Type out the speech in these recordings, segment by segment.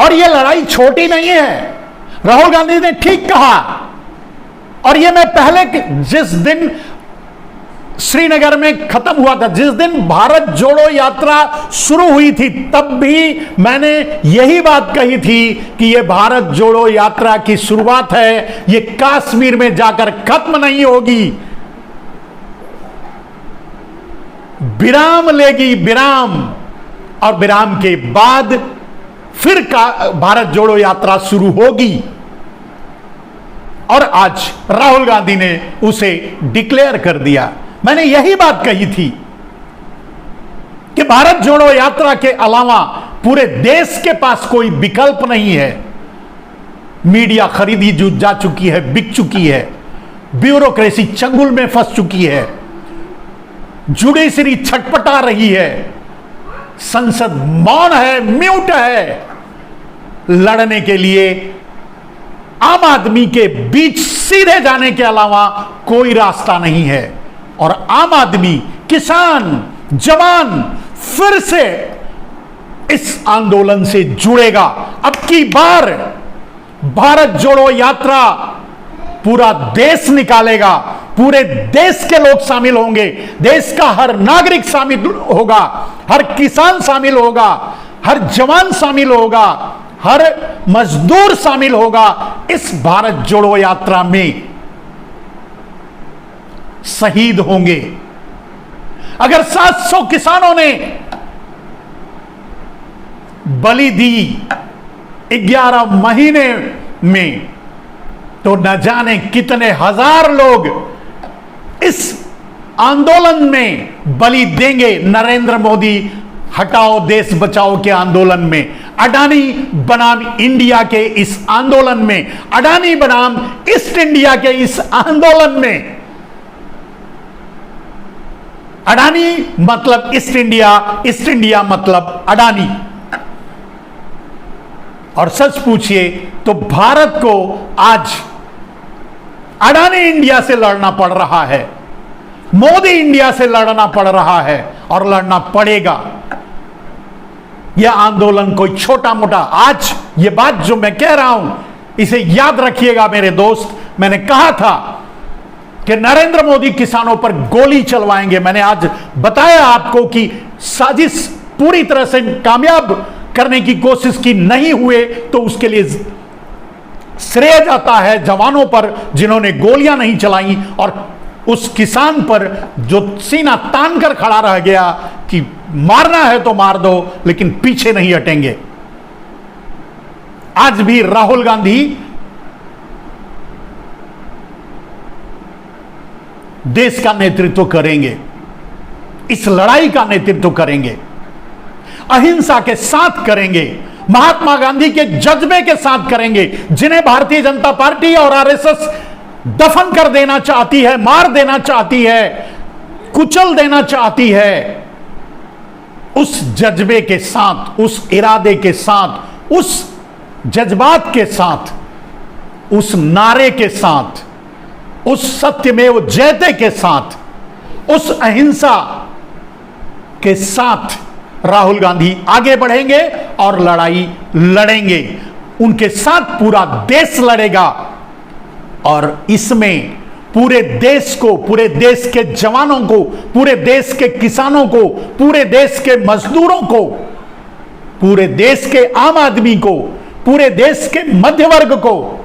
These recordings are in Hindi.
और यह लड़ाई छोटी नहीं है। राहुल गांधी ने ठीक कहा, और यह मैं पहले जिस दिन श्रीनगर में खत्म हुआ था, जिस दिन भारत जोड़ो यात्रा शुरू हुई थी, तब भी मैंने यही बात कही थी कि यह भारत जोड़ो यात्रा की शुरुआत है, यह कश्मीर में जाकर खत्म नहीं होगी, विराम लेगी, विराम, और विराम के बाद फिर भारत जोड़ो यात्रा शुरू होगी। और आज राहुल गांधी ने उसे डिक्लेयर कर दिया। मैंने यही बात कही थी कि भारत जोड़ो यात्रा के अलावा पूरे देश के पास कोई विकल्प नहीं है। मीडिया खरीदी जा चुकी है, बिक चुकी है, ब्यूरोक्रेसी चंगुल में फंस चुकी है, जुडिशरी छटपटा रही है, संसद मौन है, म्यूट है। लड़ने के लिए आम आदमी के बीच सीधे जाने के अलावा कोई रास्ता नहीं है। और आम आदमी, किसान, जवान फिर से इस आंदोलन से जुड़ेगा। अब की बार भारत जोड़ो यात्रा पूरा देश निकालेगा, पूरे देश के लोग शामिल होंगे, देश का हर नागरिक शामिल होगा, हर किसान शामिल होगा, हर जवान शामिल होगा, हर मजदूर शामिल होगा इस भारत जोड़ो यात्रा में। शहीद होंगे। अगर 700 किसानों ने बलि दी 11 महीने में, तो न जाने कितने हजार लोग इस आंदोलन में बलि देंगे। नरेंद्र मोदी हटाओ देश बचाओ के आंदोलन में, अडानी बनाम इंडिया के इस आंदोलन में, अडानी बनाम ईस्ट इंडिया के इस आंदोलन में। अडानी मतलब ईस्ट इंडिया मतलब अडानी। और सच पूछिए तो भारत को आज अडानी इंडिया से लड़ना पड़ रहा है, मोदी इंडिया से लड़ना पड़ रहा है, और लड़ना पड़ेगा। यह आंदोलन कोई छोटा मोटा, आज यह बात जो मैं कह रहा हूं इसे याद रखिएगा मेरे दोस्त। मैंने कहा था कि नरेंद्र मोदी किसानों पर गोली चलवाएंगे। मैंने आज बताया आपको कि साजिश पूरी तरह से कामयाब करने की कोशिश की, नहीं हुए तो उसके लिए श्रेय जाता है जवानों पर जिन्होंने गोलियां नहीं चलाई, और उस किसान पर जो सीना तान कर खड़ा रह गया कि मारना है तो मार दो, लेकिन पीछे नहीं हटेंगे। आज भी राहुल गांधी देश का नेतृत्व करेंगे, इस लड़ाई का नेतृत्व करेंगे, अहिंसा के साथ करेंगे, महात्मा गांधी के जज्बे के साथ करेंगे, जिन्हें भारतीय जनता पार्टी और आरएसएस दफन कर देना चाहती है, मार देना चाहती है, कुचल देना चाहती है। उस जज्बे के साथ, उस इरादे के साथ, उस जज्बात के साथ, उस नारे के साथ, उस सत्यमेव जयते के साथ, उस अहिंसा के साथ राहुल गांधी आगे बढ़ेंगे और लड़ाई लड़ेंगे। उनके साथ पूरा देश लड़ेगा, और इसमें पूरे देश को, पूरे देश के जवानों को, पूरे देश के किसानों को, पूरे देश के मजदूरों को, पूरे देश के आम आदमी को, पूरे देश के मध्य वर्ग को,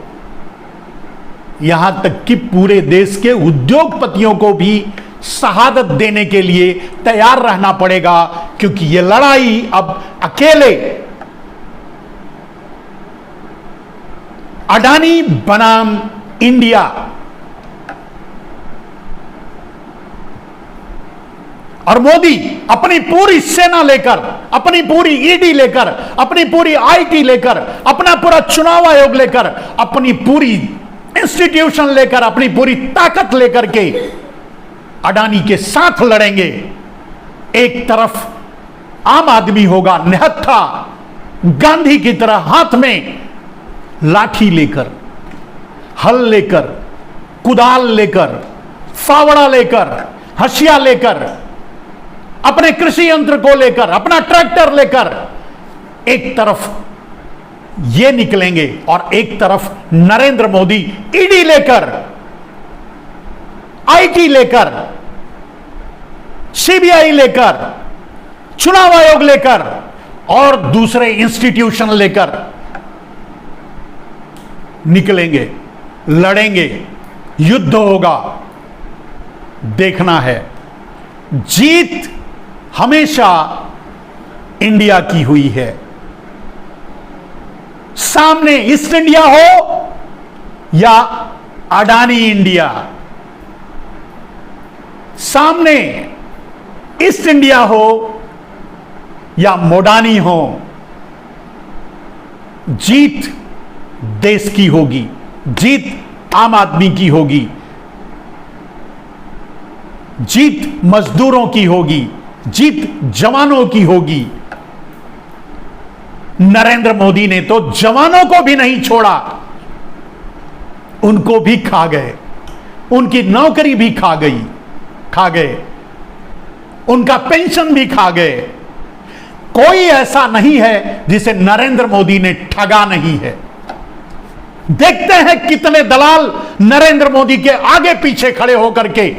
यहां तक कि पूरे देश के उद्योगपतियों को भी शहादत देने के लिए तैयार रहना पड़ेगा। क्योंकि यह लड़ाई अब अकेले अडानी बनाम इंडिया, और मोदी अपनी पूरी सेना लेकर, अपनी पूरी ईडी लेकर, अपनी पूरी आईटी लेकर, अपना पूरा चुनाव आयोग लेकर, अपनी पूरी इंस्टीट्यूशन लेकर, अपनी पूरी ताकत लेकर के अडानी के साथ लड़ेंगे। एक तरफ आम आदमी होगा निहत्था, गांधी की तरह हाथ में लाठी लेकर, हल लेकर, कुदाल लेकर, फावड़ा लेकर, हसिया लेकर, अपने कृषि यंत्र को लेकर, अपना ट्रैक्टर लेकर। एक तरफ ये निकलेंगे और एक तरफ नरेंद्र मोदी ईडी लेकर, आईटी लेकर, सीबीआई लेकर, चुनाव आयोग लेकर और दूसरे इंस्टीट्यूशन लेकर निकलेंगे, लड़ेंगे, युद्ध होगा। देखना है। जीत हमेशा इंडिया की हुई है। सामने ईस्ट इंडिया हो या अडानी इंडिया, सामने ईस्ट इंडिया हो या मोडानी हो, जीत देश की होगी, जीत आम आदमी की होगी, जीत मजदूरों की होगी, जीत जवानों की होगी। नरेंद्र मोदी ने तो जवानों को भी नहीं छोड़ा, उनको भी खा गए, उनकी नौकरी भी खा गए, उनका पेंशन भी खा गए। कोई ऐसा नहीं है जिसे नरेंद्र मोदी ने ठगा नहीं है। देखते हैं कितने दलाल नरेंद्र मोदी के आगे पीछे खड़े होकर के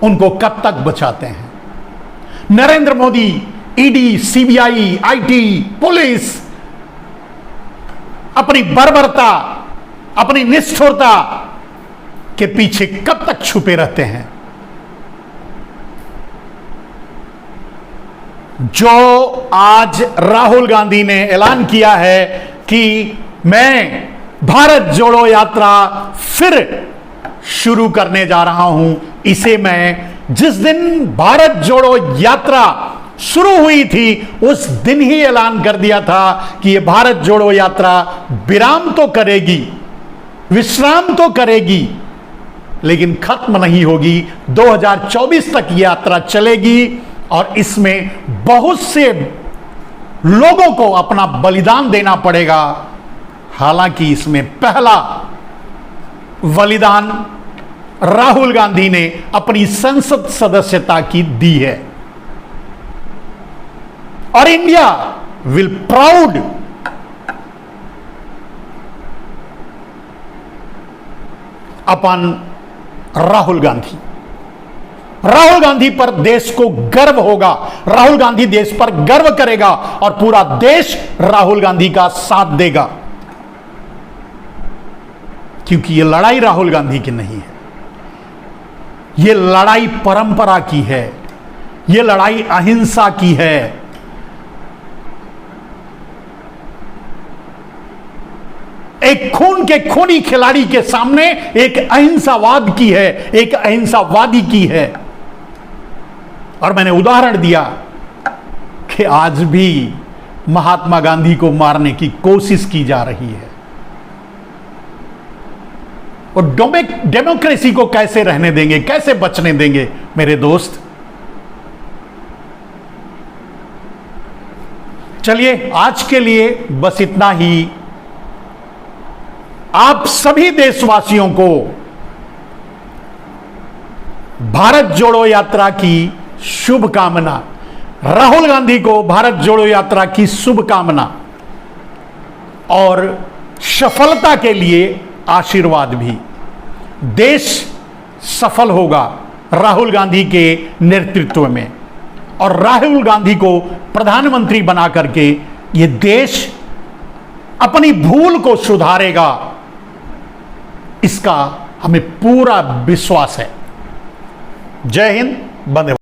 उनको कब तक बचाते हैं। Narendra Modi ED, CBI, IT, police अपनी बर्बरता, अपनी निष्ठुरता के पीछे कब तक छुपे रहते हैं। जो आज राहुल गांधी ने ऐलान किया है कि मैं भारत जोड़ो यात्रा फिर शुरू करने जा रहा हूं, इसे मैं जिस दिन भारत जोड़ो यात्रा शुरू हुई थी उस दिन ही ऐलान कर दिया था कि यह भारत जोड़ो यात्रा विराम तो करेगी, विश्राम तो करेगी, लेकिन खत्म नहीं होगी। 2024 तक यात्रा चलेगी और इसमें बहुत से लोगों को अपना बलिदान देना पड़ेगा। हालांकि इसमें पहला बलिदान राहुल गांधी ने अपनी संसद सदस्यता की दी है और इंडिया विल प्राउड अपन राहुल गांधी। राहुल गांधी पर देश को गर्व होगा, राहुल गांधी देश पर गर्व करेगा और पूरा देश राहुल गांधी का साथ देगा, क्योंकि यह लड़ाई राहुल गांधी की नहीं है, यह लड़ाई परंपरा की है, यह लड़ाई अहिंसा की है। एक खून के खूनी खिलाड़ी के सामने एक अहिंसावाद की है, एक अहिंसावादी की है। और मैंने उदाहरण दिया कि आज भी महात्मा गांधी को मारने की कोशिश की जा रही है। और डेमोक्रेसी को कैसे रहने देंगे, कैसे बचने देंगे मेरे दोस्त। चलिए आज के लिए बस इतना ही। आप सभी देशवासियों को भारत जोड़ो यात्रा की शुभकामना, राहुल गांधी को भारत जोड़ो यात्रा की शुभकामना और सफलता के लिए आशीर्वाद भी। देश सफल होगा राहुल गांधी के नेतृत्व में और राहुल गांधी को प्रधानमंत्री बना करके ये देश अपनी भूल को सुधारेगा, इसका हमें पूरा विश्वास है। जय हिंद, वंदे मातरम।